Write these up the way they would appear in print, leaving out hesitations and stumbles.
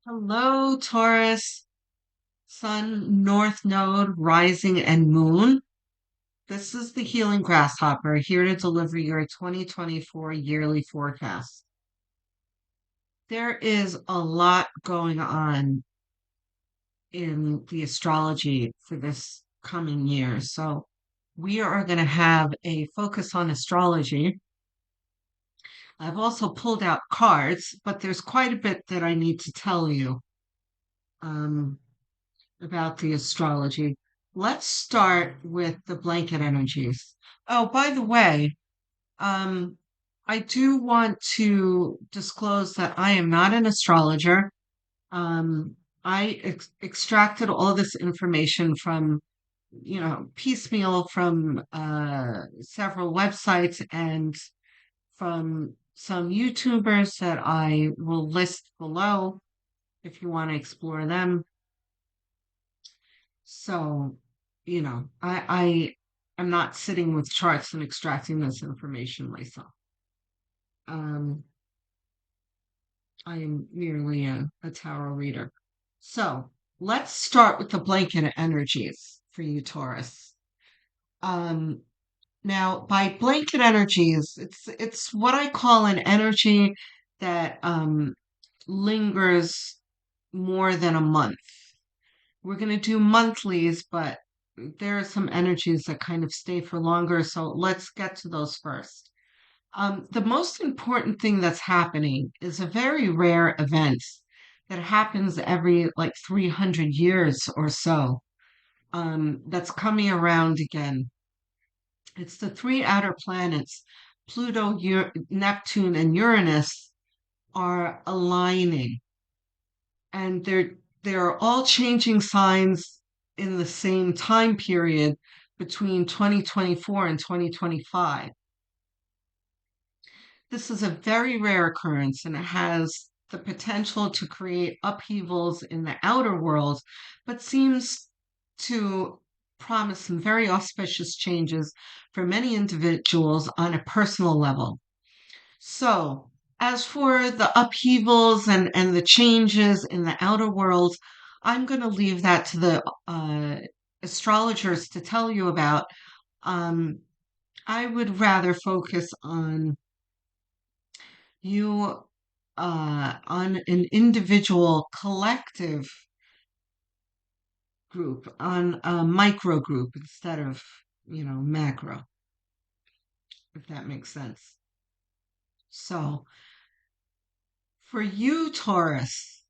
Hello, Taurus, Sun, North Node, Rising, and Moon. This is the Healing Grasshopper here to deliver your 2024 yearly forecast. There is a lot going on in the astrology for this coming year. So, we are going to have a focus on astrology. I've also pulled out cards, but there's quite a bit that I need to tell you. Um, about the astrology. Let's start with the blanket energies. Oh, by the way, um, I do want to disclose that I am not an astrologer. Um, I extracted all this information from, piecemeal from several websites and from some YouTubers that I will list below if you want to explore them. So, I am not sitting with charts and extracting this information myself. Um, I am merely a tarot reader. So let's start with the blanket energies for you, Taurus. Um, Now, by blanket energies, it's what I call an energy that lingers more than a month. We're going to do monthlies, but there are some energies that kind of stay for longer. So let's get to those first. The most important thing that's happening is a very rare event that happens every like 300 years or so. That's coming around again. It's the three outer planets, Pluto, Neptune, and Uranus, are aligning, and they're all changing signs in the same time period between 2024 and 2025. This is a very rare occurrence and it has the potential to create upheavals in the outer world, but seems to promise some very auspicious changes for many individuals on a personal level. So, as for the upheavals and the changes in the outer world, I'm going to leave that to the astrologers to tell you about. Um, I would rather focus on you, on an individual collective group, on a micro group instead of, macro, if that makes sense. So, for you, Taurus,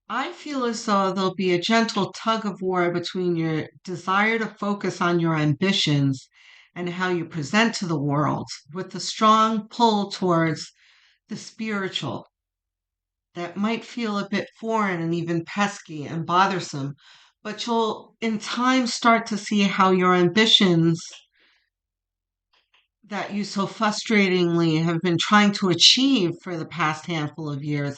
I feel as though there'll be a gentle tug of war between your desire to focus on your ambitions and how you present to the world, with a strong pull towards the spiritual that might feel a bit foreign and even pesky and bothersome. But you'll in time start to see how your ambitions that you so frustratingly have been trying to achieve for the past handful of years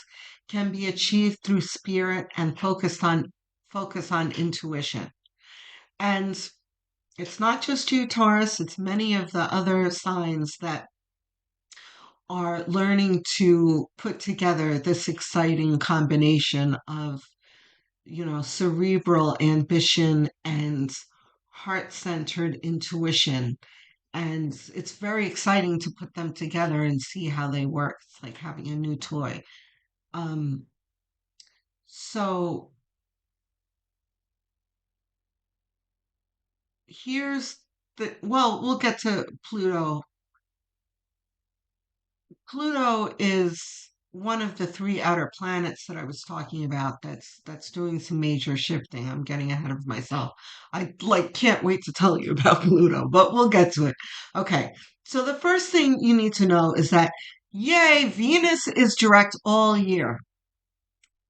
can be achieved through spirit and focus on intuition. And it's not just you, Taurus, it's many of the other signs that are learning to put together this exciting combination of, cerebral ambition and heart-centered intuition. And it's very exciting to put them together and see how they work. It's like having a new toy. Um, so here's we'll get to Pluto. Pluto is one of the three outer planets that I was talking about that's doing some major shifting. I'm getting ahead of myself. I like can't wait to tell you about Pluto, but we'll get to it. Okay. So the first thing you need to know is that yay, Venus is direct all year,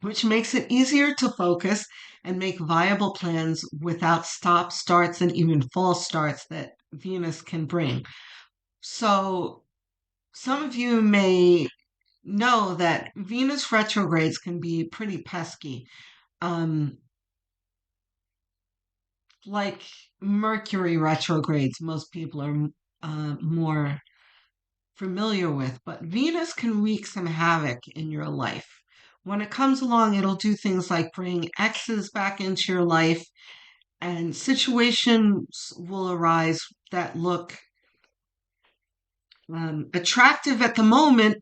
which makes it easier to focus and make viable plans without stop starts and even false starts that Venus can bring. So some of you may know that Venus retrogrades can be pretty pesky. Um, like Mercury retrogrades, most people are more familiar with, but Venus can wreak some havoc in your life When it comes along, it'll do things like bring exes back into your life, and situations will arise that look attractive at the moment,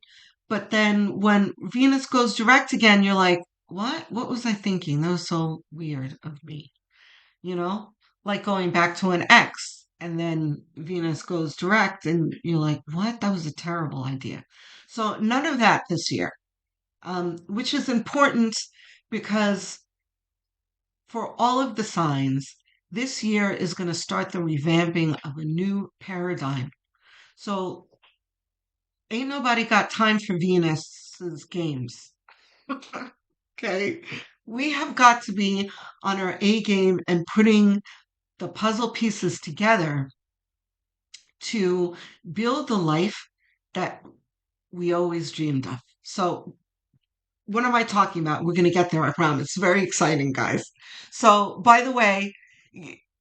but then when Venus goes direct again, you're like, what? What was I thinking? That was so weird of me, you know? Like going back to an ex, and then Venus goes direct, and you're like, what? That was a terrible idea. So none of that this year, which is important because for all of the signs, this year is going to start the revamping of a new paradigm. So ain't nobody got time for Venus's games. Okay. We have got to be on our A game and putting the puzzle pieces together to build the life that we always dreamed of. So, what am I talking about? We're going to get there, I promise. It's very exciting, guys. So, by the way,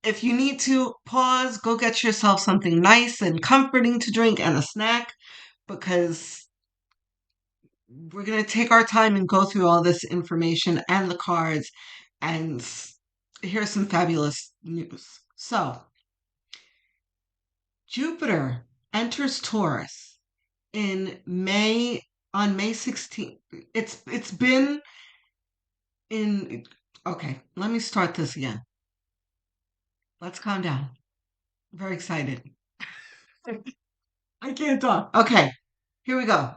if you need to pause, go get yourself something nice and comforting to drink and a snack because we're going to take our time and go through all this information and the cards, and here's some fabulous news. So, Jupiter enters Taurus in May on May 16th. It's been in okay, let me start this again. Let's calm down. I'm very excited. I can't talk. Okay, here we go.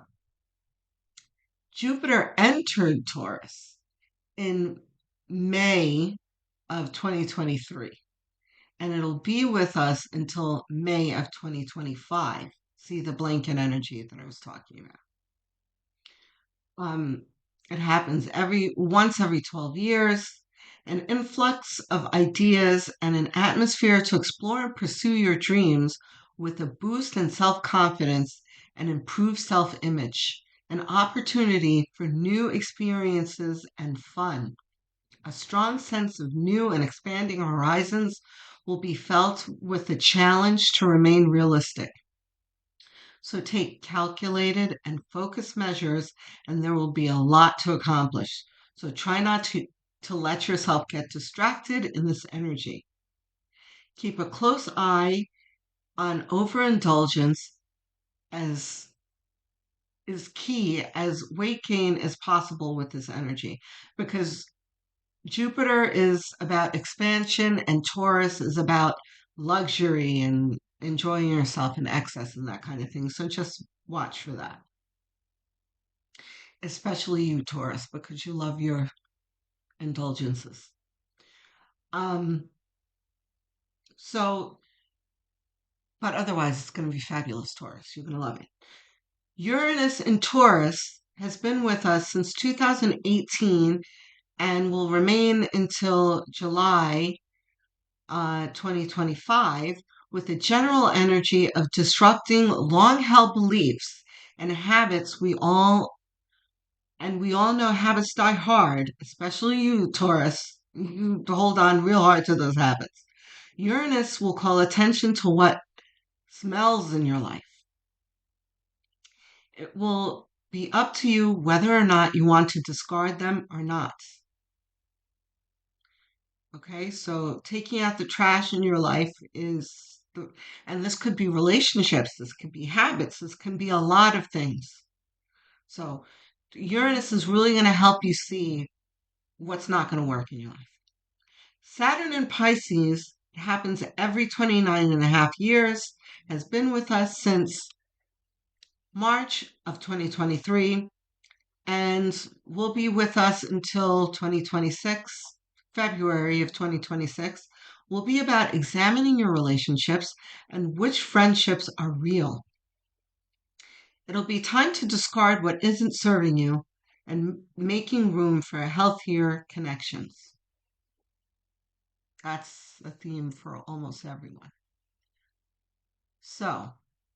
Jupiter entered Taurus in May of 2023, and it'll be with us until May of 2025. See the blanket energy that I was talking about. Um, it happens every 12 years. An influx of ideas and an atmosphere to explore and pursue your dreams with a boost in self confidence and improved self image. An opportunity for new experiences and fun. A strong sense of new and expanding horizons will be felt with the challenge to remain realistic. So take calculated and focused measures, and there will be a lot to accomplish. So try not to let yourself get distracted in this energy. Keep a close eye on overindulgence as is key as weight gain is possible with this energy because Jupiter is about expansion and Taurus is about luxury and enjoying yourself in excess and that kind of thing. So just watch for that. Especially you, Taurus, because you love your indulgences. Um, so, but otherwise, it's going to be fabulous, Taurus. You're going to love it. Uranus in Taurus has been with us since 2018 and will remain until July 2025 with the general energy of disrupting long held beliefs and habits we all know habits die hard, especially you, Taurus. You hold on real hard to those habits. Uranus will call attention to what smells in your life. It will be up to you whether or not you want to discard them or not. Okay, so taking out the trash in your life and this could be relationships, this could be habits, this can be a lot of things. So Uranus is really going to help you see what's not going to work in your life. Saturn in Pisces happens every 29 and a half years, has been with us since March of 2023, and will be with us until 2026, February of 2026. Will be about examining your relationships and which friendships are real. It'll be time to discard what isn't serving you and making room for healthier connections. That's a theme for almost everyone. So,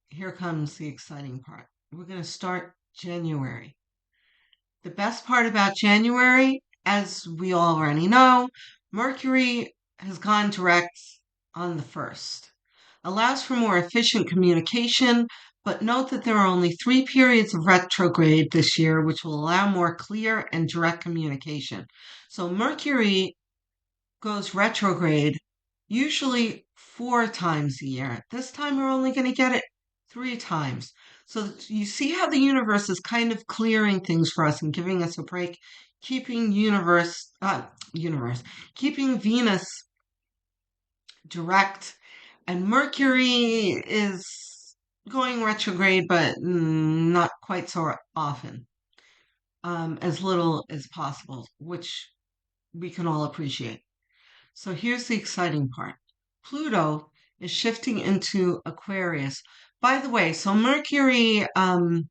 here comes the exciting part. We're going to start January. The best part about January, as we already know, Mercury has gone direct on the 1st. Allows for more efficient communication, But note that there are only 3 periods of retrograde this year, which will allow more clear and direct communication. So Mercury goes retrograde usually 4 times a year. This time we're only going to get it 3 times. So you see how the universe is kind of clearing things for us and giving us a break, keeping keeping Venus direct, and Mercury is going retrograde, but not quite so often, as little as possible, which we can all appreciate. So here's the exciting part. Pluto is shifting into Aquarius. By the way, so Mercury, when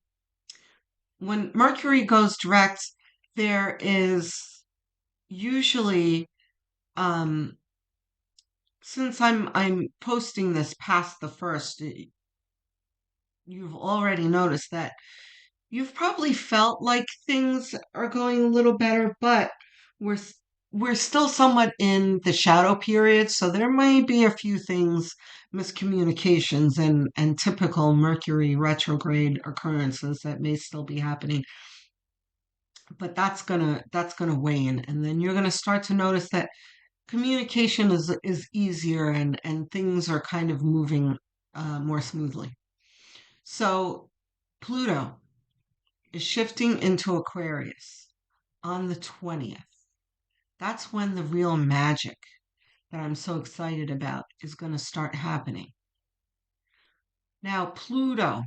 Mercury goes direct, there is usually, um, since I'm posting this past the first, you've already noticed that you've probably felt like things are going a little better, but we're we're still somewhat in the shadow period, so there may be a few things, miscommunications and typical Mercury retrograde occurrences that may still be happening. But that's gonna wane, and then you're gonna start to notice that communication is easier and things are kind of moving more smoothly. So Pluto is shifting into Aquarius on the 20th. That's when the real magic that I'm so excited about is going to start happening. Now, Pluto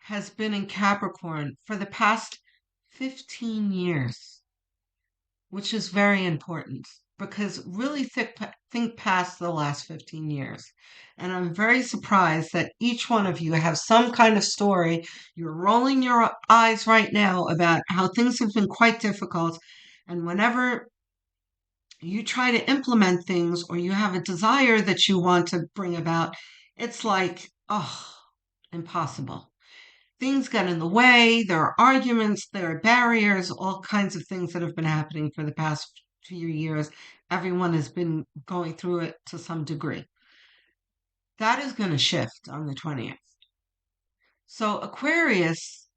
has been in Capricorn for the past 15 years, which is very important because really think past the last 15 years. And I'm very surprised that each one of you have some kind of story. You're rolling your eyes right now about how things have been quite difficult. And whenever you try to implement things or you have a desire that you want to bring about, it's like, oh, impossible. Things get in the way, there are arguments, there are barriers, all kinds of things that have been happening for the past few years. Everyone has been going through it to some degree. That is going to shift on the 20th. So Aquarius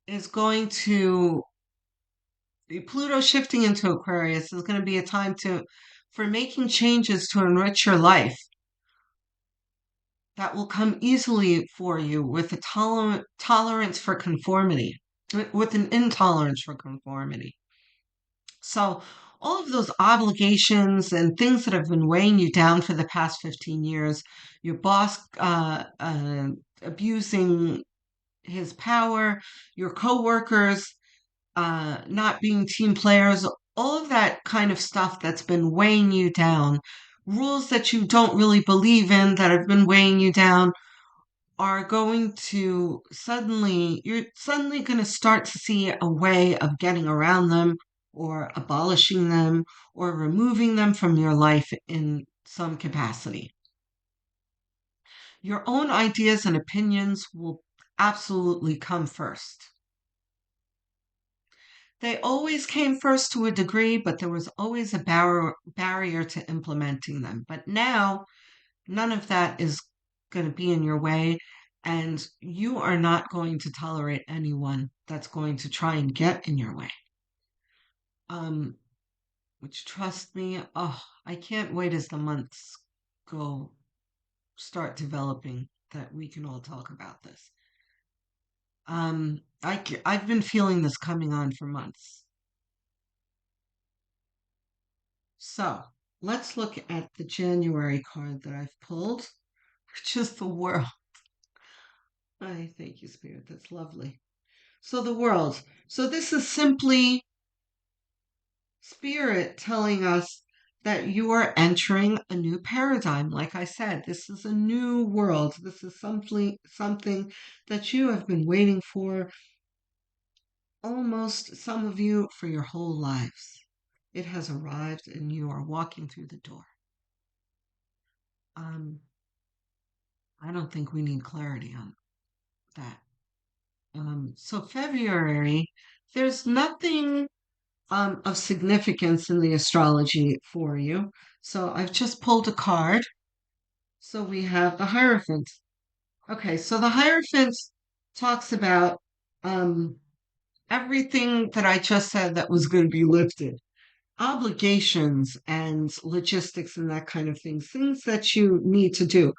is going to the Pluto shifting into Aquarius is going to be a time for making changes to enrich your life that will come easily for you with a tolerance for conformity, with an intolerance for conformity. So, all of those obligations and things that have been weighing you down for the past 15 years, your boss abusing his power, your coworkers not being team players, all of that kind of stuff that's been weighing you down, rules that you don't really believe in that have been weighing you down are going to you're suddenly going to start to see a way of getting around them or abolishing them or removing them from your life in some capacity. Your own ideas and opinions will absolutely come first. They always came first to a degree, but there was always a barrier to implementing them. But now, none of that is going to be in your way, and you are not going to tolerate anyone that's going to try and get in your way. Which, trust me, oh, I can't wait as the months start developing that we can all talk about this. I've been feeling this coming on for months. So let's look at the January card that I've pulled, which is the world. I thank you, Spirit. That's lovely. So the world. So this is simply Spirit telling us that you are entering a new paradigm. Like I said, this is a new world. This is something that you have been waiting for, almost some of you, for your whole lives. It has arrived and you are walking through the door. I don't think we need clarity on that. So February, there's nothing of significance in the astrology for you. So I've just pulled a card. So we have the Hierophant. Okay, so the Hierophant talks about um, everything that I just said that was going to be lifted. Obligations and logistics and that kind of things that you need to do,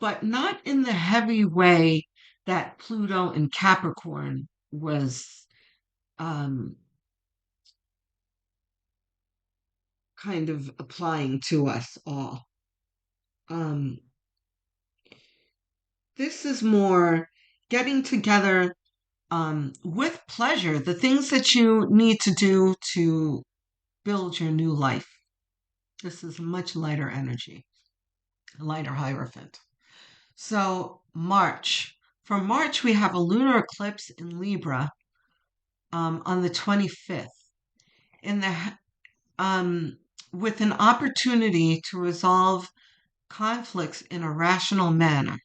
but not in the heavy way that Pluto and Capricorn was um, kind of applying to us all. Um, this is more getting together with pleasure, the things that you need to do to build your new life. This is much lighter energy, a lighter Hierophant. So, March. For March, we have a lunar eclipse in Libra on the 25th. In the with an opportunity to resolve conflicts in a rational manner.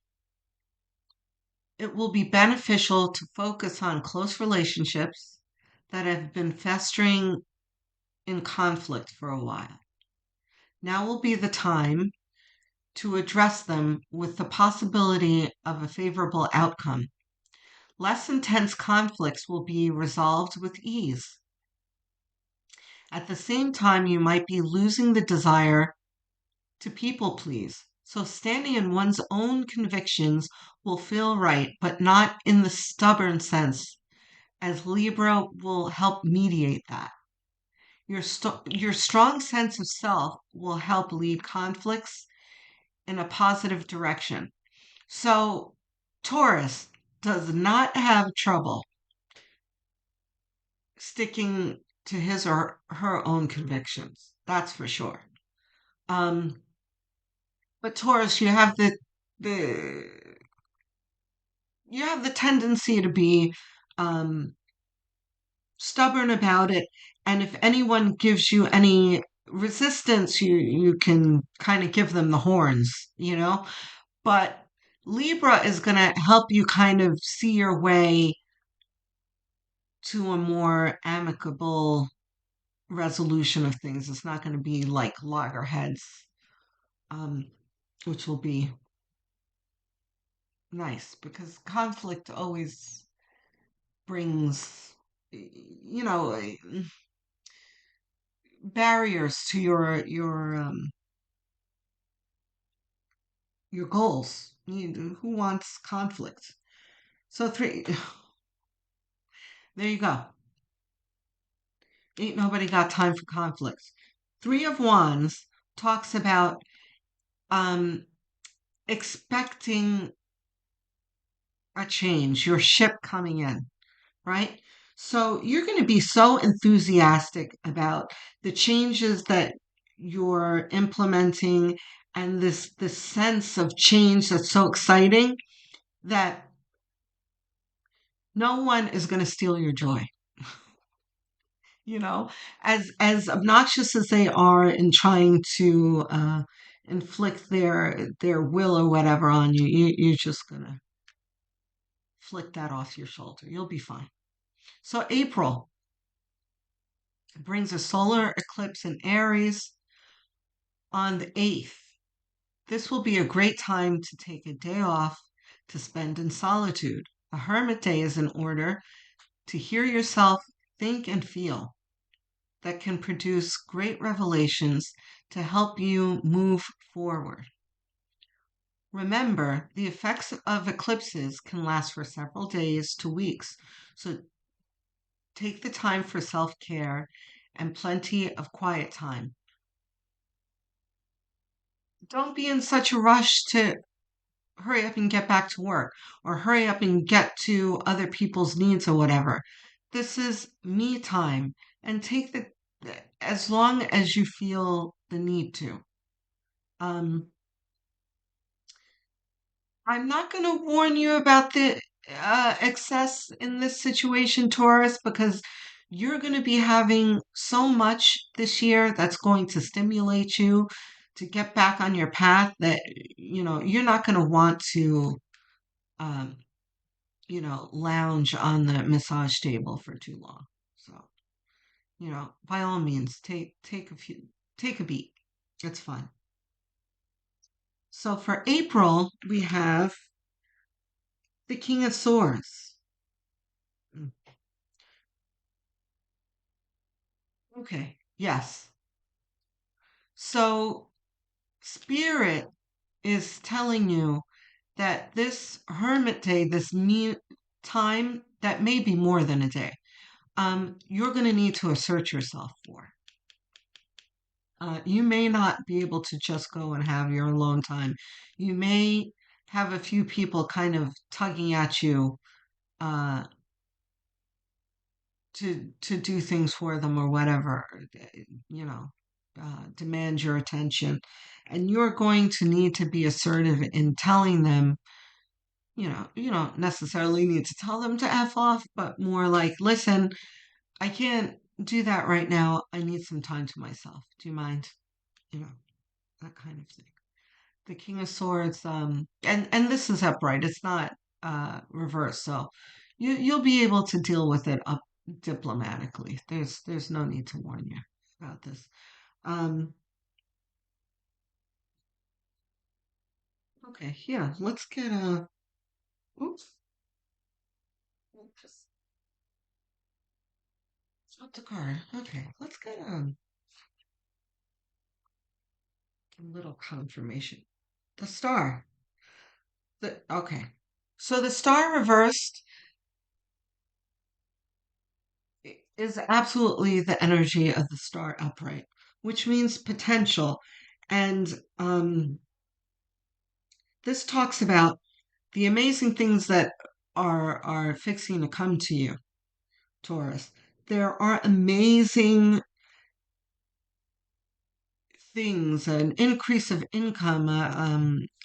It will be beneficial to focus on close relationships that have been festering in conflict for a while. Now will be the time to address them with the possibility of a favorable outcome. Less intense conflicts will be resolved with ease. At the same time, you might be losing the desire to people please. So, standing in one's own convictions will feel right, but not in the stubborn sense, as Libra will help mediate that. Your strong sense of self will help lead conflicts in a positive direction. So, Taurus does not have trouble sticking to his or her own convictions. That's for sure. Um, but Taurus, the you have the tendency to be um, stubborn about it, and if anyone gives you any resistance, you can kind of give them the horns. But Libra is going to help you kind of see your way to a more amicable resolution of things. It's not going to be like loggerheads, um, which will be nice because conflict always brings, you know, barriers to your goals. Who wants conflict? So three, there you go. Ain't nobody got time for conflict. Three of Wands talks about um, expecting a change, your ship coming in, right? So you're going to be so enthusiastic about the changes that you're implementing and this sense of change that's so exciting that no one is going to steal your joy. you know as obnoxious as they are in trying to inflict their will or whatever on you're just going to flick that off your shoulder. You'll be fine. So April brings a solar eclipse in Aries on the 8th. This will be a great time to take a day off to spend in solitude. A hermit day is in order to hear yourself think and feel, that can produce great revelations to help you move forward. Remember, the effects of eclipses can last for several days to weeks, so take the time for self care and plenty of quiet time. Don't be in such a rush to hurry up and get back to work or hurry up and get to other people's needs or whatever. This is me time, and take the as long as you feel the need to. Um, I'm not going to warn you about the excess in this situation, Taurus, because you're going to be having so much this year that's going to stimulate you to get back on your path that, you're not going to want to, um, lounge on the massage table for too long. So, by all means, take a beat. It's fun. So for April, we have The King of Swords. Mm, okay, yes. So, Spirit is telling you that this hermit day, time that may be more than a day, you're going to need to assert yourself for. You may not be able to just go and have your alone time. You may have a few people kind of tugging at you uh, to do things for them or whatever, you know, demand your attention, and you're going to need to be assertive in telling them. You don't necessarily need to tell them to F off, but more like, listen, I can't do that right now. I need some time to myself. Do you mind? You know, that kind of thing. The King of Swords, and this is upright. It's not reversed, so you'll be able to deal with it up diplomatically. There's no need to warn you about this. Um, okay, yeah, let's get a. Oops, just not the card. Okay, let's get a little confirmation. The star. Okay, so the star reversed is absolutely the energy of the star upright, which means potential. And this talks about the amazing things that are fixing to come to you, Taurus. There are amazing things, an increase of income,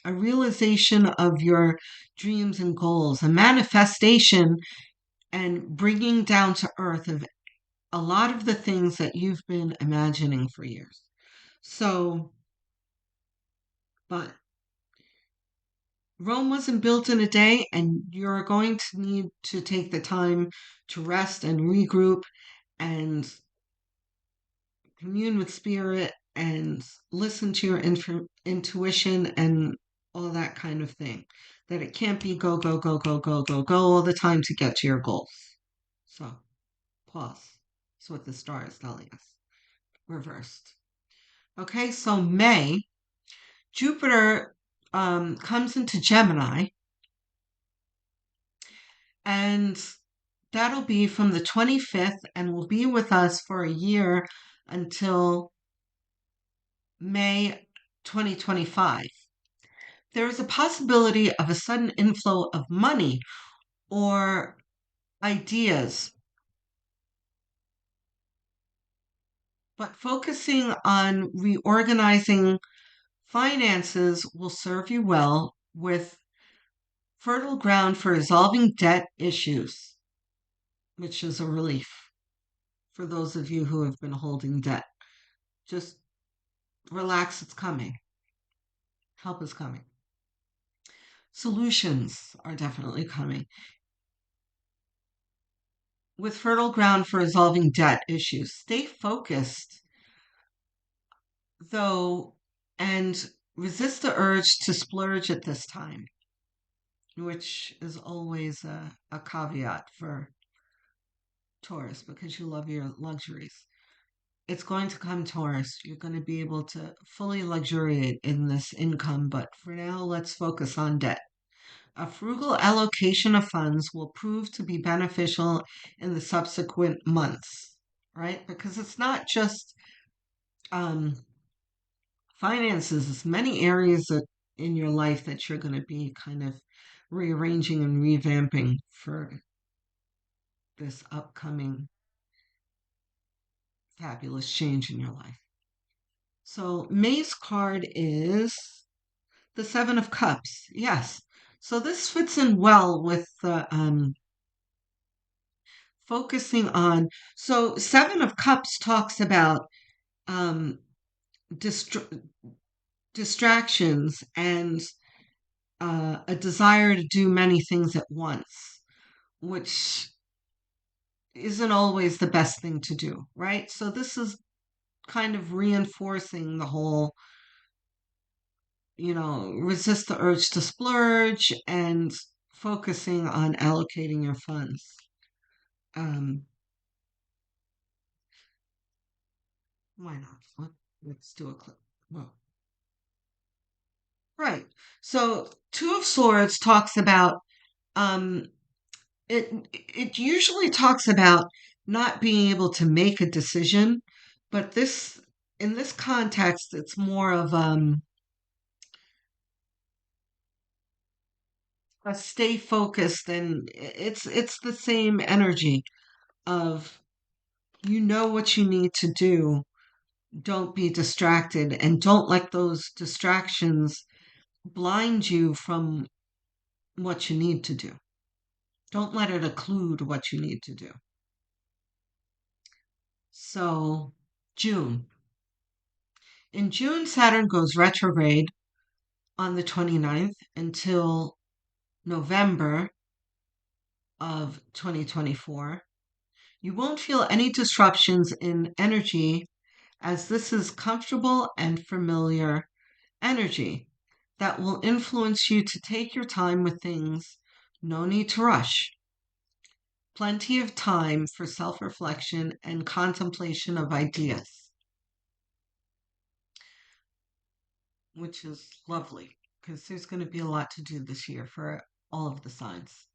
a realization of your dreams and goals, a manifestation and bringing down to earth of a lot of the things that you've been imagining for years. So, but Rome wasn't built in a day, and you're going to need to take the time to rest and regroup and commune with spirit and listen to your intuition and all that kind of thing. That it can't be go, go, go, go, go, go, go all the time to get to your goals. So, pause. That's what the star is telling us. Reversed. Okay, so May, Jupiter comes into Gemini, and that'll be from the 25th and will be with us for a year until May 2025. There is a possibility of a sudden inflow of money or ideas, but focusing on reorganizing finances will serve you well with fertile ground for resolving debt issues, which is a relief for those of you who have been holding debt. Just relax, it's coming. Help is coming. Solutions are definitely coming. With fertile ground for resolving debt issues, stay focused, though, and resist the urge to splurge at this time, which is always a caveat for Taurus because you love your luxuries. It's going to come, Taurus. You're going to be able to fully luxuriate in this income, but for now, let's focus on debt. A frugal allocation of funds will prove to be beneficial in the subsequent months, right? Because it's not just um, finances, it's many areas in your life that you're going to be kind of rearranging and revamping for this upcoming fabulous change in your life. So, May's card is the Seven of Cups. Yes. So, this fits in well with the focusing on. So, Seven of Cups talks about um, distra- distractions and a desire to do many things at once, which isn't always the best thing to do, right? So, this is kind of reinforcing the whole, resist the urge to splurge and focusing on allocating your funds. Um, why not? Let's do a clip. Well, right. So Two of Swords talks about um, it usually talks about not being able to make a decision, but this in this context, it's more of a stay focused, and it's the same energy of you know what you need to do. Don't be distracted, and don't let those distractions blind you from what you need to do. Don't let it occlude what you need to do. So, June. In June, Saturn goes retrograde on the 29th until November of 2024. You won't feel any disruptions in energy as this is comfortable and familiar energy that will influence you to take your time with things. No need to rush. Plenty of time for self reflection and contemplation of ideas, which is lovely because there's going to be a lot to do this year for all of the signs.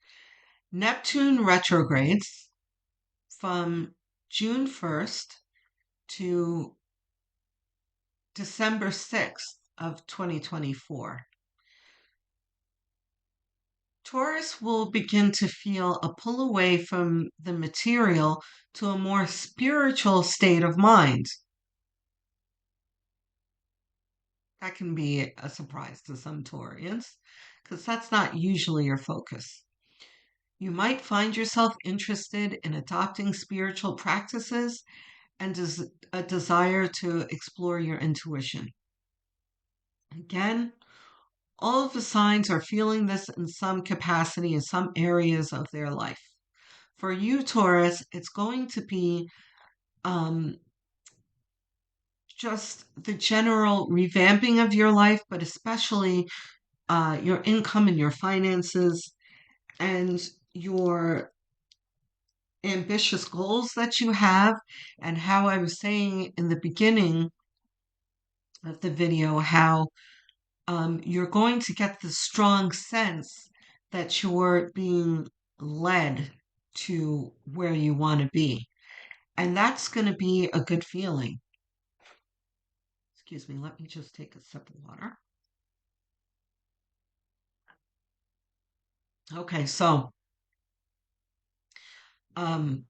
Neptune retrogrades from June 1st to December 6th of 2024. Taurus will begin to feel a pull away from the material to a more spiritual state of mind. That can be a surprise to some Taurians because that's not usually your focus. You might find yourself interested in adopting spiritual practices and a desire to explore your intuition. Again, all of the signs are feeling this in some capacity in some areas of their life. For you, Taurus, it's going to be um, just the general revamping of your life, but especially your income and your finances and your ambitious goals that you have. And how I was saying in the beginning of the video, how you're going to get the strong sense that you're being led to where you want to be. And that's going to be a good feeling. Excuse me, let me just take a sip of water. Okay, so um,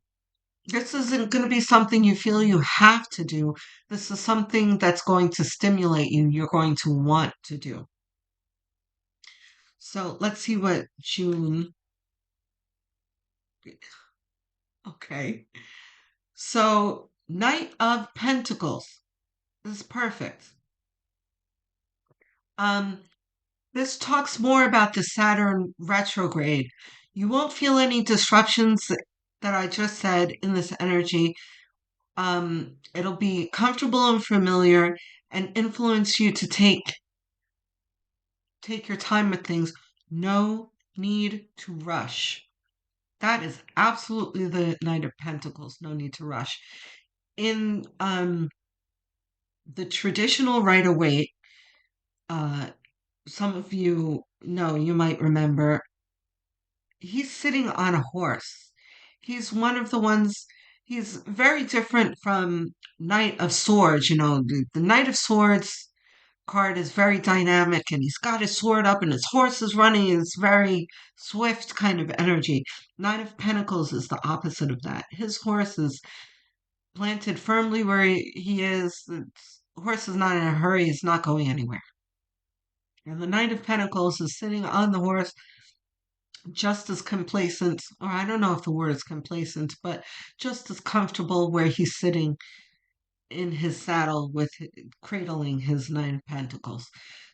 this isn't going to be something you feel you have to do. This is something that's going to stimulate you, you're going to want to do. So let's see what June. Okay. So, Knight of Pentacles. This is perfect. Um, this talks more about the Saturn retrograde. You won't feel any disruptions that I just said in this energy. It'll be comfortable and familiar and influence you to take your time with things. No need to rush. That is absolutely the Knight of Pentacles. No need to rush. In the traditional Rider-Waite, uh, some of you know, you might remember, he's sitting on a horse. He's one of the ones, he's very different from Knight of Swords. You know, the Knight of Swords card is very dynamic and he's got his sword up and his horse is running. It's very swift kind of energy. Knight of Pentacles is the opposite of that. His horse is planted firmly where he is. The horse is not in a hurry. He's not going anywhere. And the Knight of Pentacles is sitting on the horse just as complacent, or I don't know if the word is complacent, but just as comfortable where he's sitting in his saddle with cradling his Knight of Pentacles.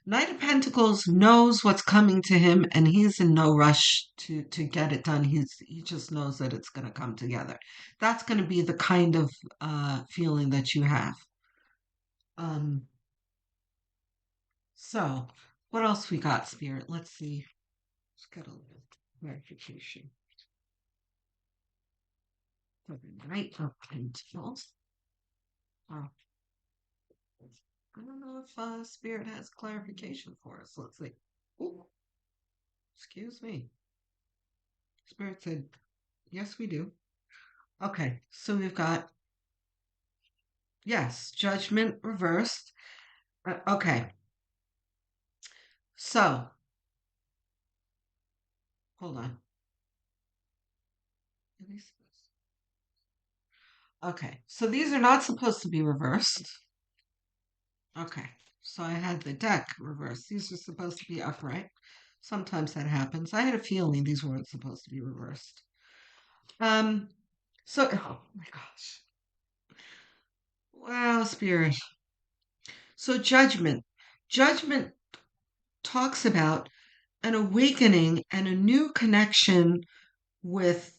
Knight of Pentacles knows what's coming to him and he's in no rush to get it done. He just knows that it's going to come together. That's going to be the kind of feeling that you have. So what else we got, Spirit? Let's see. Let's get a clarification. For the Knight of Pentacles. Oh, I don't know if Spirit has clarification for us. Let's see. Ooh, excuse me. Spirit said, yes, we do. Okay, so we've got, yes, Judgment reversed. Okay, so, hold on. Okay, so these are not supposed to be reversed. Okay, so I had the deck reversed. These are supposed to be upright. Sometimes that happens. I had a feeling these weren't supposed to be reversed. So, oh my gosh. Wow, Spirit. So, judgment. Judgment talks about an awakening and a new connection with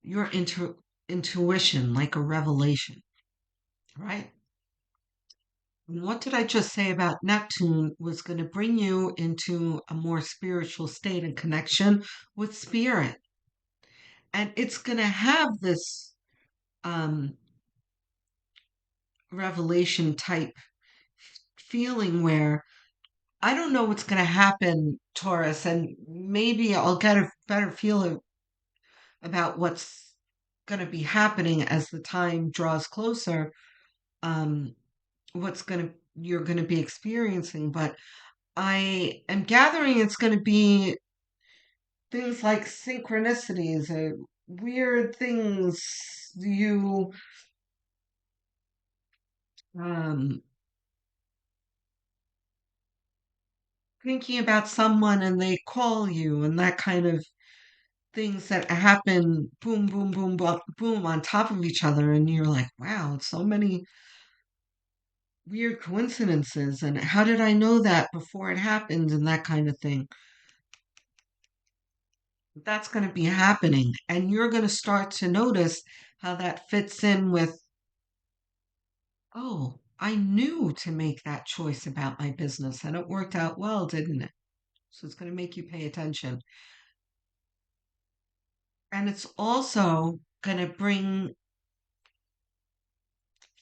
your intuition, like a revelation, right? And what did I just say about Neptune was going to bring you into a more spiritual state and connection with spirit. And it's going to have this um, revelation type feeling where I don't know what's going to happen, Taurus, and maybe I'll get a better feeling about what's going to be happening as the time draws closer. Um, you're going to be experiencing, but I am gathering it's going to be things like synchronicities, weird things you um, thinking about someone and they call you and that kind of things that happen boom, boom, boom, boom, boom on top of each other. And you're like, wow, so many weird coincidences. And how did I know that before it happened and that kind of thing? That's going to be happening. And you're going to start to notice how that fits in with, oh, I knew to make that choice about my business and it worked out well, didn't it? So it's going to make you pay attention. And it's also going to bring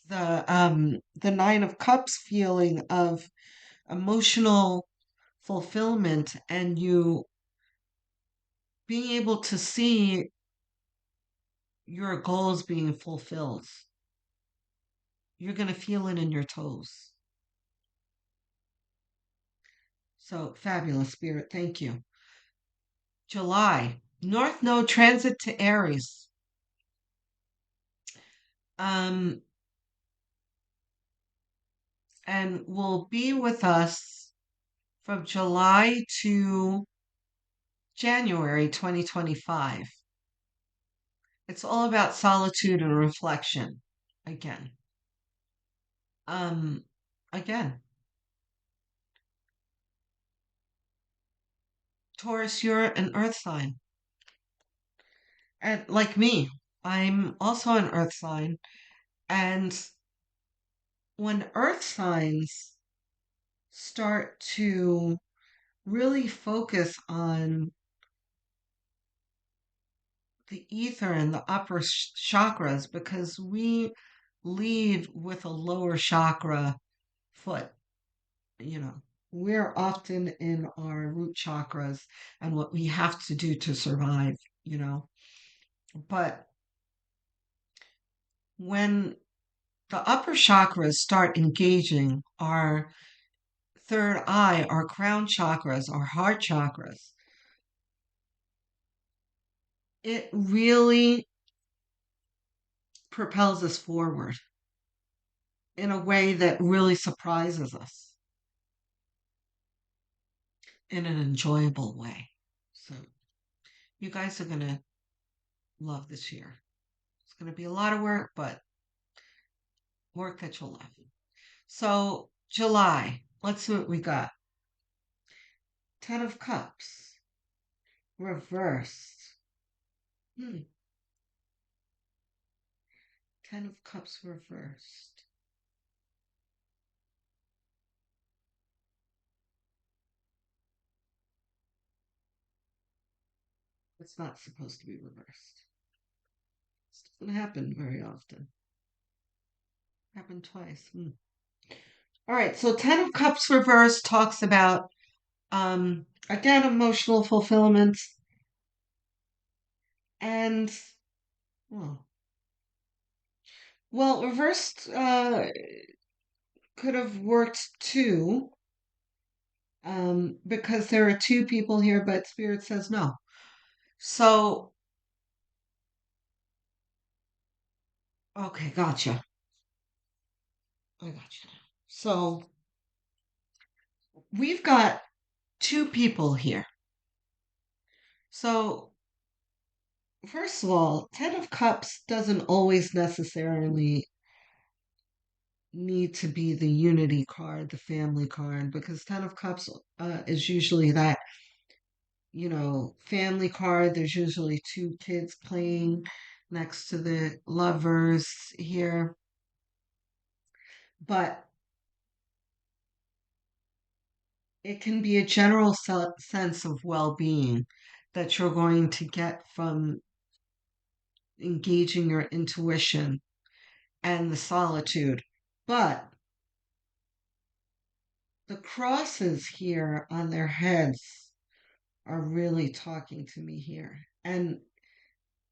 the Nine of Cups feeling of emotional fulfillment and you being able to see your goals being fulfilled. You're going to feel it in your toes. So fabulous, Spirit. Thank you. July, North Node transit to Aries. Um, and will be with us from July to January 2025. It's all about solitude and reflection again. Um, again, Taurus, you're an earth sign. And like me, I'm also an earth sign. And when earth signs start to really focus on the ether and the upper chakras, because we lead with a lower chakra foot, you know, we're often in our root chakras and what we have to do to survive, you know. But when the upper chakras start engaging our third eye, our crown chakras, our heart chakras, it really propels us forward in a way that really surprises us in an enjoyable way. So, you guys are going to love this year. It's going to be a lot of work, but work that you'll love. So, July, let's see what we got. Ten of Cups, reversed. Ten of Cups reversed. It's not supposed to be reversed. This doesn't happen very often. Happened twice. All right, so Ten of Cups reversed talks about again emotional fulfillment and well, reversed could have worked too, because there are two people here, but Spirit says no. So, okay, gotcha. I gotcha. So, we've got two people here. So, first of all, Ten of Cups doesn't always necessarily need to be the unity card, the family card, because Ten of Cups is usually that, family card. There's usually two kids playing next to the lovers here. But it can be a general sense of well being that you're going to get from engaging your intuition and the solitude. But the crosses here on their heads are really talking to me here. And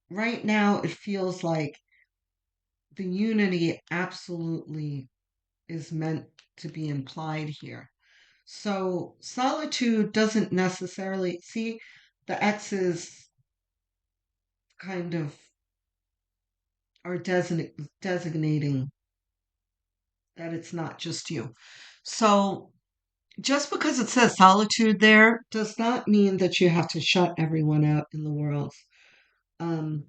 right now, it feels like the unity absolutely is meant to be implied here. So solitude doesn't necessarily see the X's kind of are designating that it's not just you. So just because it says solitude there does not mean that you have to shut everyone out in the world. Um,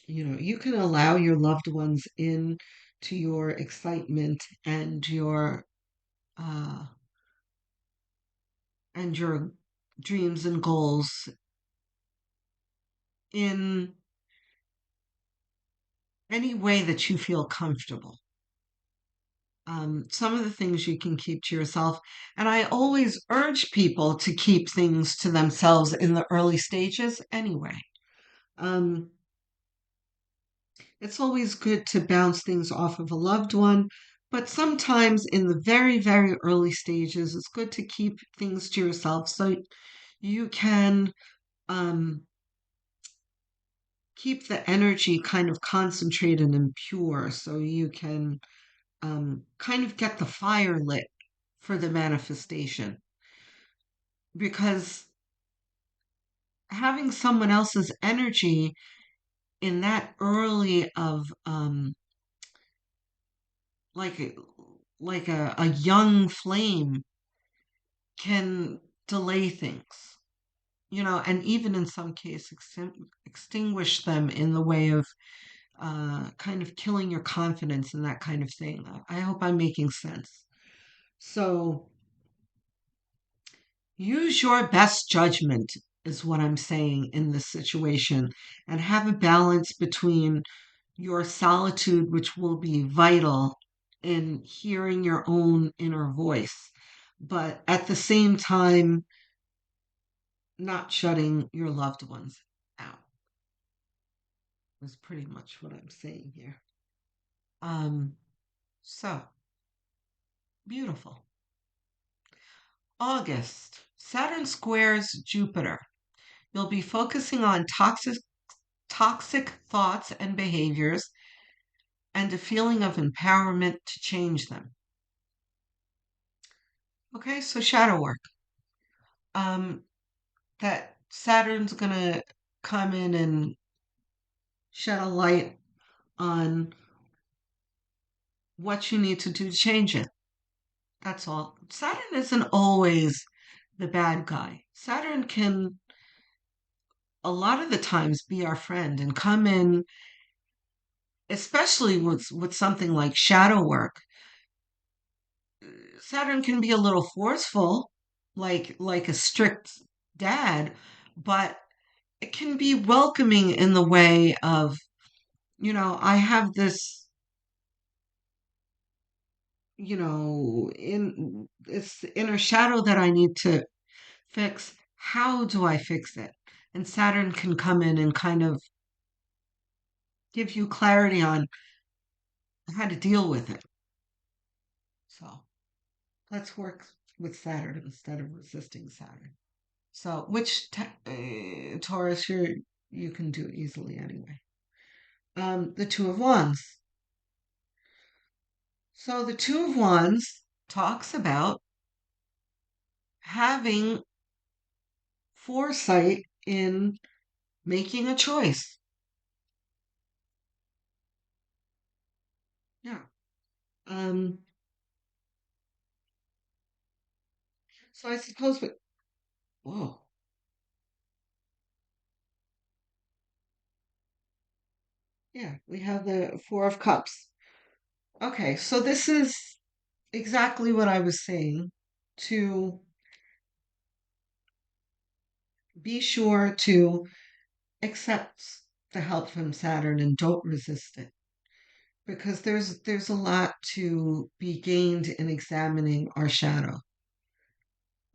you can allow your loved ones in to your excitement uh, and your dreams and goals in any way that you feel comfortable. Some of the things you can keep to yourself. And I always urge people to keep things to themselves in the early stages anyway. Um, it's always good to bounce things off of a loved one, but sometimes in the very, very early stages, it's good to keep things to yourself so you can um, keep the energy kind of concentrated and pure so you can kind of get the fire lit for the manifestation. Because having someone else's energy in that early of like a, like a young flame can delay things, and even in some cases extinguish them in the way of kind of killing your confidence and that kind of thing. I hope I'm making sense. So use your best judgment, is what I'm saying in this situation, and have a balance between your solitude, which will be vital in hearing your own inner voice, but at the same time, not shutting your loved ones out, is pretty much what I'm saying here. Um, so beautiful. August, Saturn squares Jupiter. You'll be focusing on toxic thoughts and behaviors and a feeling of empowerment to change them. Okay, so shadow work. Um, that Saturn's gonna come in and shed a light on what you need to do to change it. That's all. Saturn isn't always the bad guy. Saturn can, a lot of the times, be our friend and come in, especially with something like shadow work. Saturn can be a little forceful, like a strict dad, but it can be welcoming in the way of, I have this, in this inner shadow that I need to fix. How do I fix it? And Saturn can come in and kind of give you clarity on how to deal with it. So let's work with Saturn instead of resisting Saturn. So, Taurus you can do easily anyway. The Two of Wands. So the Two of Wands talks about having foresight in making a choice. Yeah. Um, so I suppose whoa. Yeah, we have the Four of Cups. Okay, so this is exactly what I was saying, to be sure to accept the help from Saturn and don't resist it, because there's a lot to be gained in examining our shadow.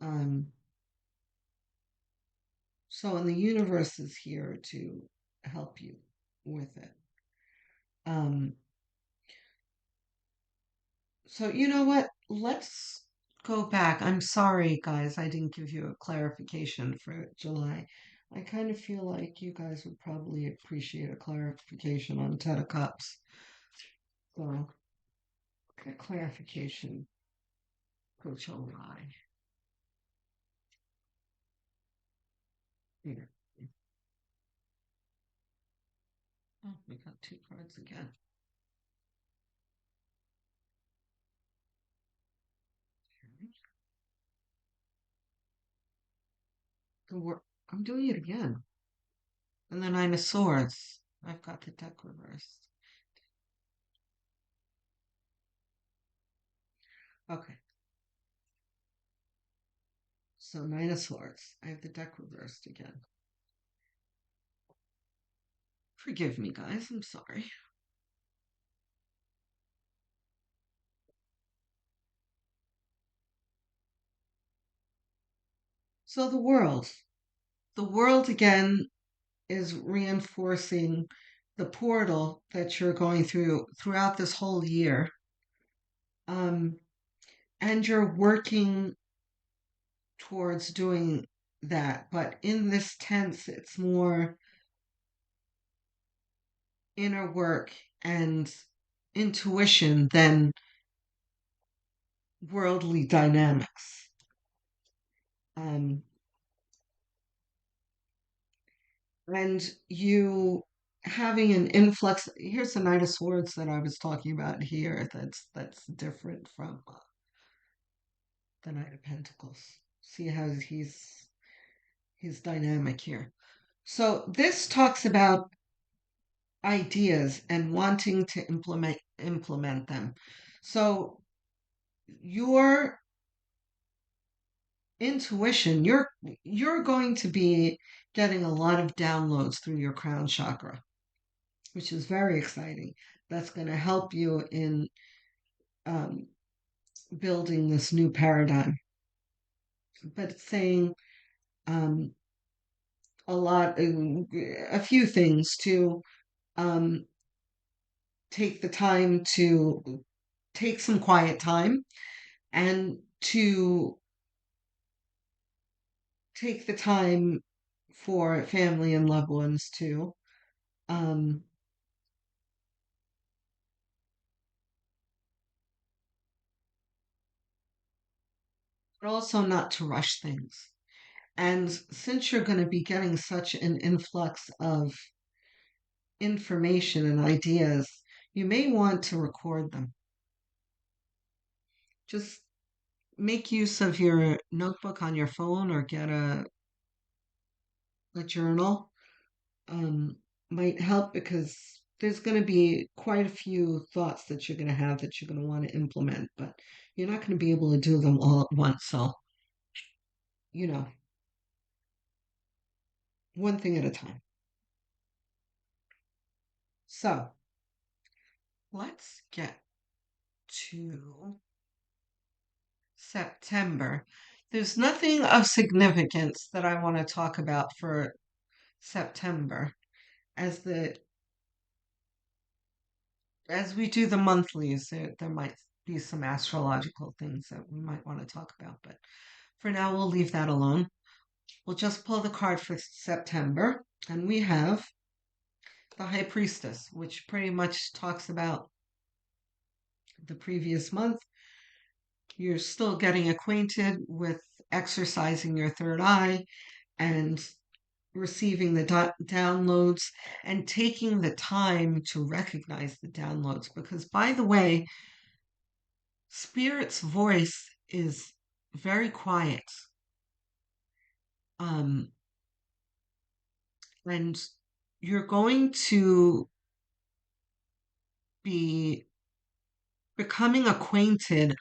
Um, so and the universe is here to help you with it. Um, so you know what? Let's go back. I'm sorry, guys, I didn't give you a clarification for July. I kind of feel like you guys would probably appreciate a clarification on Ten of Cups. So, a clarification for July. Here. Oh, we got two cards again. The wor- I'm doing it again. And the Nine of Swords. I've got the deck reversed. Okay. So Nine of Swords. I have the deck reversed again. Forgive me, guys. I'm sorry. So the world. The world again is reinforcing the portal that you're going through throughout this whole year. Um, and you're working towards doing that. But in this tense, it's more inner work and intuition than worldly dynamics. Um, and you having an influx. Here's the Knight of Swords that I was talking about here. That's different from the Knight of Pentacles. See how he's dynamic here. So this talks about ideas and wanting to implement them. So your intuition, you're going to be getting a lot of downloads through your crown chakra, which is very exciting. That's going to help you in um, building this new paradigm. But it's saying um, a few things to um, take the time to take some quiet time and to take the time for family and loved ones too. Um, but also not to rush things. And since you're going to be getting such an influx of information and ideas, you may want to record them. Just make use of your notebook on your phone or get a journal. Um, might help because there's going to be quite a few thoughts that you're going to have that you're going to want to implement, but you're not going to be able to do them all at once. So, you know, one thing at a time. So, let's get to September. There's nothing of significance that I want to talk about for September as the as we do the monthlies. There might be some astrological things that we might want to talk about, but for now we'll leave that alone. We'll just pull the card for September, and we have the High Priestess, which pretty much talks about the previous month. You're still getting acquainted with exercising your third eye and receiving the downloads and taking the time to recognize the downloads. Because, by the way, Spirit's voice is very quiet. Um, and you're going to be becoming acquainted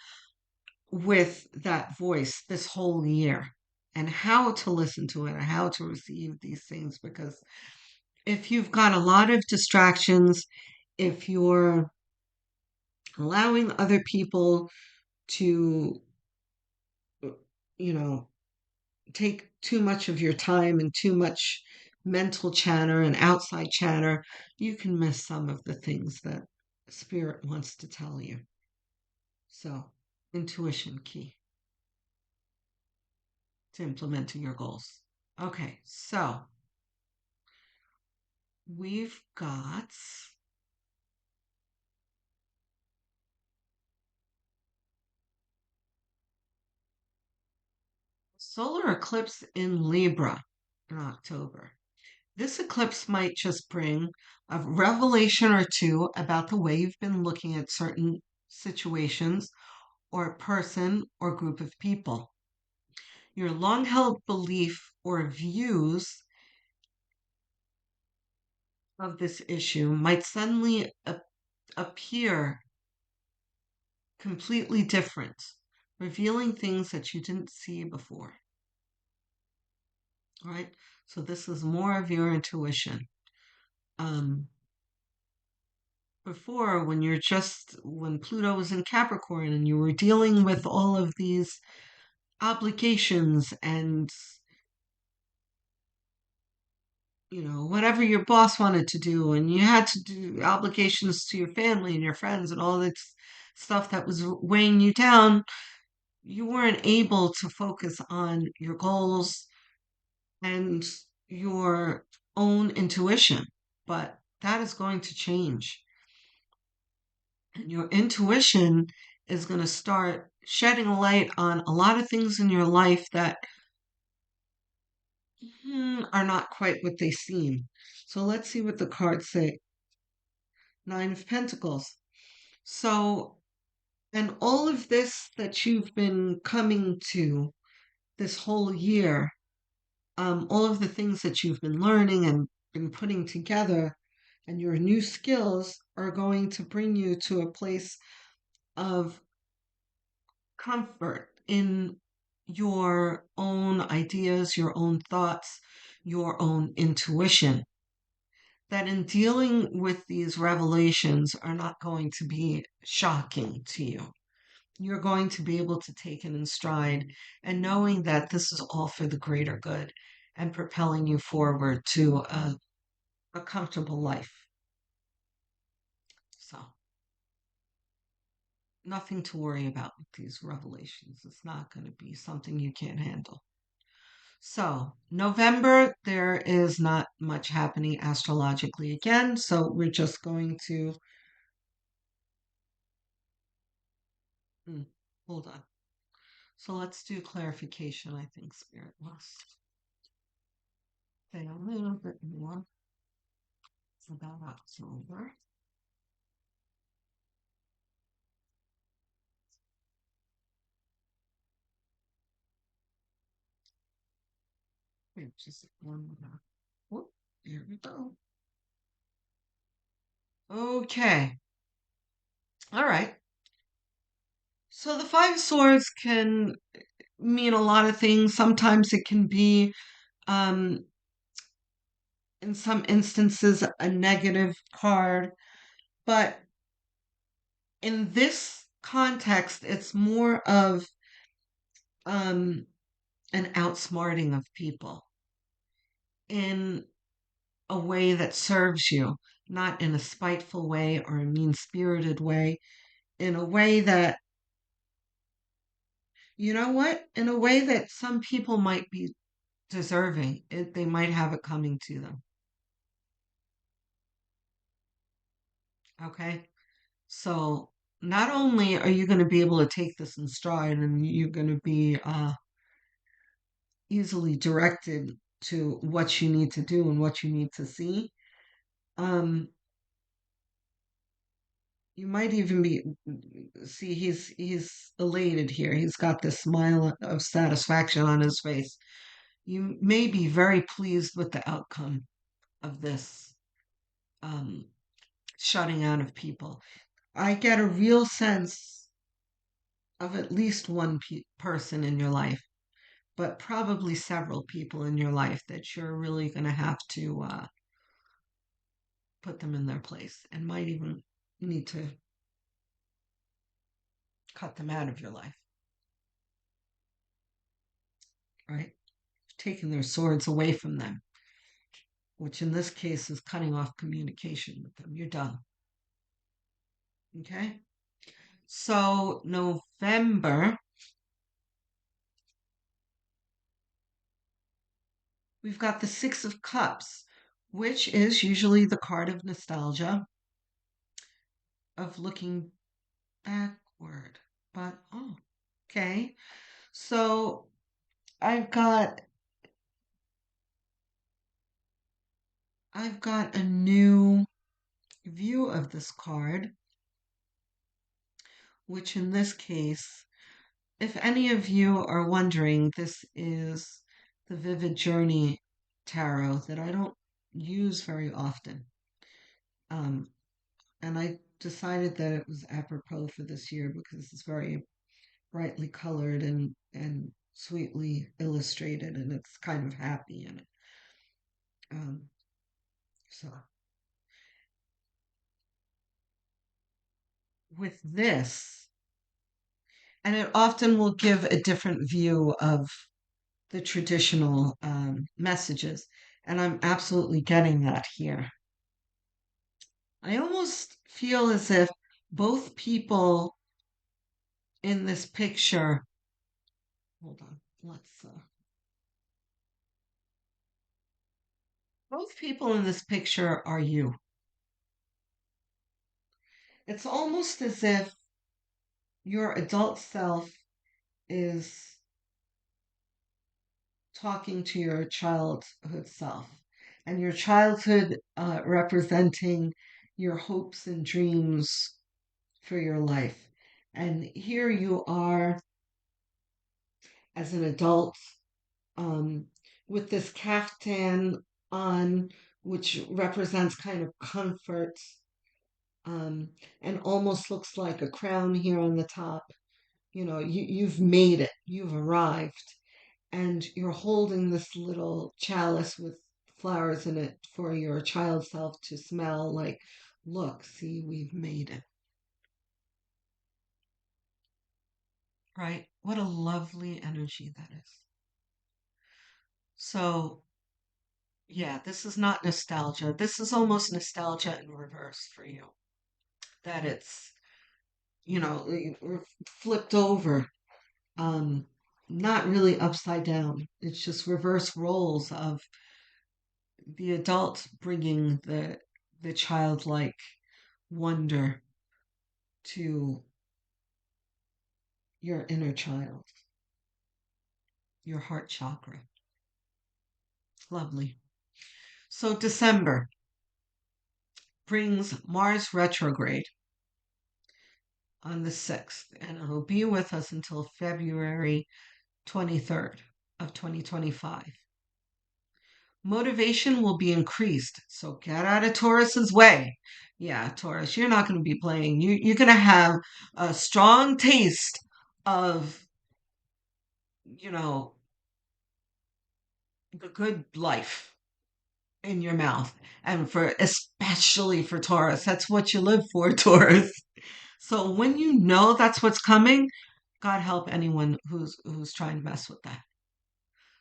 with that voice this whole year and how to listen to it and how to receive these things. Because if you've got a lot of distractions, if you're allowing other people to, you know, take too much of your time and too much mental chatter and outside chatter, you can miss some of the things that Spirit wants to tell you. So, intuition key to implementing your goals. Okay, so we've got solar eclipse in Libra in October. This eclipse might just bring a revelation or two about the way you've been looking at certain situations or a person or group of people. Your long held belief or views of this issue might suddenly appear completely different, revealing things that you didn't see before. All right? So, this is more of your intuition. Um, Before, when Pluto was in Capricorn and you were dealing with all of these obligations and whatever your boss wanted to do, and you had to do obligations to your family and your friends and all this stuff that was weighing you down, you weren't able to focus on your goals and your own intuition. But that is going to change. And your intuition is going to start shedding a light on a lot of things in your life that are not quite what they seem. So let's see what the cards say. Nine of Pentacles. So, and all of this that you've been coming to this whole year, all of the things that you've been learning and been putting together, and your new skills are going to bring you to a place of comfort in your own ideas, your own thoughts, your own intuition. That in dealing with these revelations are not going to be shocking to you. You're going to be able to take it in stride and knowing that this is all for the greater good and propelling you forward to a comfortable life. So, nothing to worry about with these revelations. It's not going to be something you can't handle. So, November, there is not much happening astrologically again. So, we're just going to hold on. So, let's do clarification. I think Spirit must say a little bit more about October. Wait, just one more. Whoop, here we go. Okay. All right. So the Five of Swords can mean a lot of things. Sometimes it can be, um, in some instances, a negative card. But in this context, it's more of um, an outsmarting of people. In a way that serves you, not in a spiteful way or a mean-spirited way, in a way that, you know what? In a way that some people might be deserving. They might have it coming to them. Okay? So not only are you going to be able to take this in stride and you're going to be easily directed to what you need to do and what you need to see, um, you might even be see he's elated here. He's got this smile of satisfaction on his face. You may be very pleased with the outcome of this um, shutting out of people. I get a real sense of at least one person in your life, but probably several people in your life that you're really going to have to put them in their place and might even need to cut them out of your life, right? Taking their swords away from them, which in this case is cutting off communication with them. You're done. Okay? So, November, we've got the Six of Cups, which is usually the card of nostalgia, of looking backward. But, oh, okay. So, I've got I've got a new view of this card, which in this case, if any of you are wondering, this is the Vivid Journey Tarot that I don't use very often. Um, and I decided that it was apropos for this year because it's very brightly colored and sweetly illustrated, and it's kind of happy in it. Um, so with this, and it often will give a different view of the traditional messages, and I'm absolutely getting that here. I almost feel as if both people in this picture, hold on, both people in this picture are you. It's almost as if your adult self is talking to your childhood self, and your childhood representing your hopes and dreams for your life. And here you are as an adult um, with this caftan on, which represents kind of comfort um, and almost looks like a crown here on the top. You know, you've made it, you've arrived, and you're holding this little chalice with flowers in it for your child self to smell like, look, see, we've made it. Right? What a lovely energy that is. So, yeah, this is not nostalgia. This is almost nostalgia in reverse for you. That it's, flipped over, um, not really upside down. It's just reverse roles of the adult bringing the childlike wonder to your inner child, your heart chakra. Lovely. So December brings Mars retrograde on the 6th, and it'll be with us until February 23rd of 2025. Motivation will be increased, so get out of Taurus's way. Yeah, Taurus, you're not going to be playing. You're going to have a strong taste of, you know, the good life in your mouth. And for especially for Taurus, that's what you live for, Taurus. So when you know that's what's coming, God help anyone who's trying to mess with that.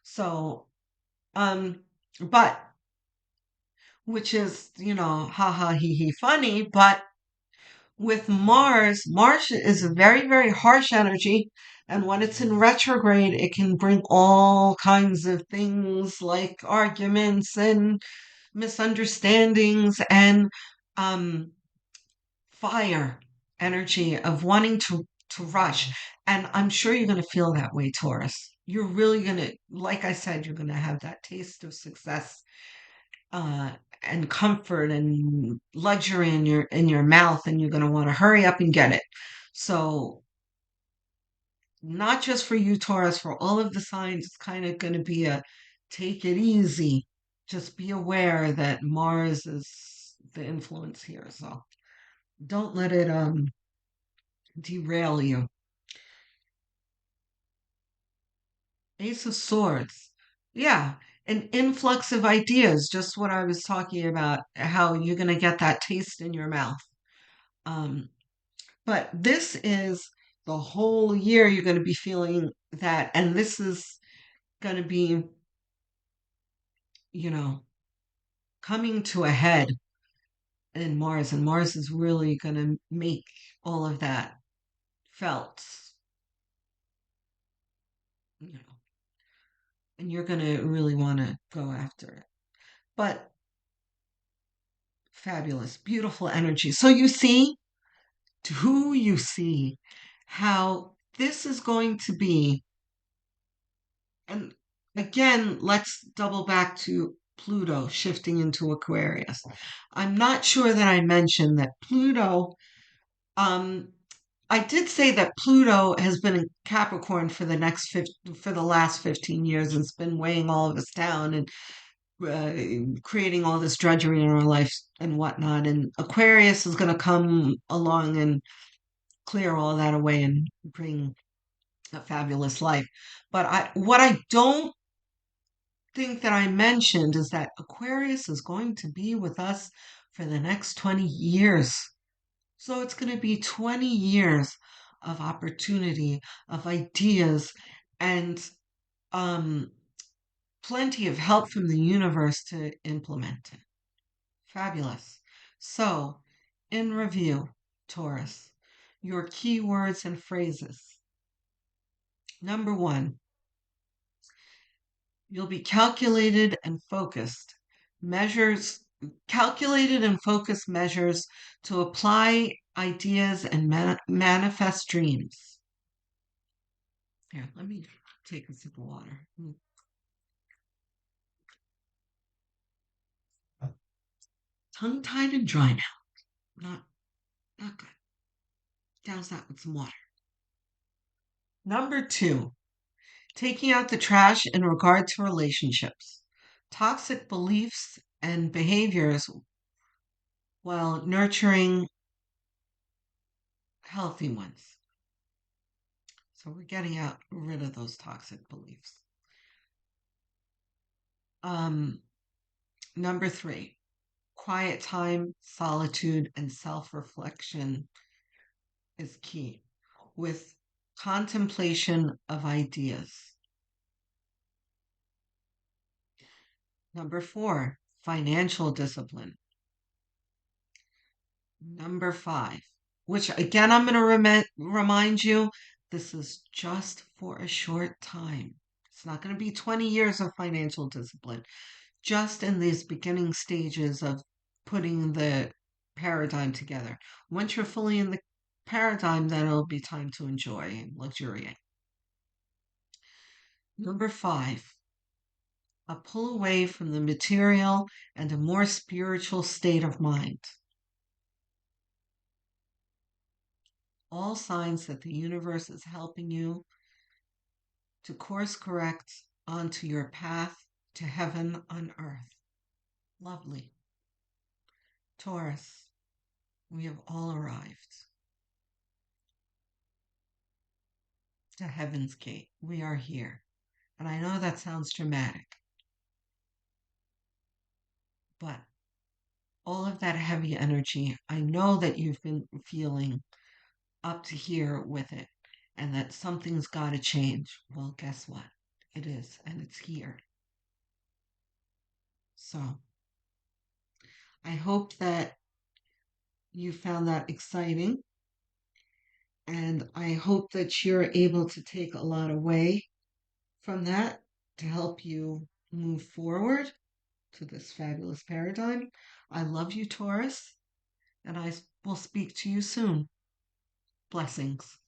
So, um, but which is, ha ha he he funny. But with Mars, Mars is a very, very harsh energy. And when it's in retrograde, it can bring all kinds of things like arguments and misunderstandings and um, fire energy of wanting to rush. And I'm sure you're going to feel that way, Taurus. You're really going to, like I said, you're going to have that taste of success uh, and comfort and luxury in your mouth, and you're going to want to hurry up and get it. So, not just for you, Taurus, for all of the signs, it's kind of going to be a take it easy. Just be aware that Mars is the influence here. So don't let it derail you. Ace of Swords. Yeah, an influx of ideas, just what I was talking about, how you're going to get that taste in your mouth. Um, but this is the whole year you're going to be feeling that. And this is going to be, you know, coming to a head in Mars. And Mars is really going to make all of that felt, you know, and you're going to really want to go after it. But fabulous, beautiful energy. So you see how this is going to be. And again, let's double back to Pluto shifting into Aquarius. I'm not sure that I mentioned that Pluto, um, I did say that Pluto has been in Capricorn for the last 15 years, and it's been weighing all of us down and creating all this drudgery in our life and whatnot. And Aquarius is going to come along and clear all that away and bring a fabulous life. But what I don't think that I mentioned is that Aquarius is going to be with us for the next 20 years. So it's going to be 20 years of opportunity, of ideas, and um, plenty of help from the universe to implement it. Fabulous. So, in review, Taurus, your keywords and phrases. Number one, you'll be calculated and focused. Calculated and focused measures to apply ideas and manifest dreams. Here, let me take a sip of water. Tongue tied and dry now. Not good. Douse that with some water. Number two, taking out the trash in regard to relationships, toxic beliefs and behaviors while nurturing healthy ones. So we're getting rid of those toxic beliefs. Number three, quiet time, solitude, and self reflection is key with contemplation of ideas. Number four, financial discipline. Number five, which again, I'm going to remind you, this is just for a short time. It's not going to be 20 years of financial discipline, just in these beginning stages of putting the paradigm together. Once you're fully in the paradigm, then it'll be time to enjoy and luxuriate. Number five, a pull away from the material and a more spiritual state of mind. All signs that the universe is helping you to course correct onto your path to heaven on earth. Lovely. Taurus, we have all arrived to heaven's gate. We are here. And I know that sounds dramatic, but all of that heavy energy, I know that you've been feeling up to here with it and that something's got to change. Well, guess what? It is, and it's here. So I hope that you found that exciting, and I hope that you're able to take a lot away from that to help you move forward to this fabulous paradigm. I love you, Taurus, and I will speak to you soon. Blessings.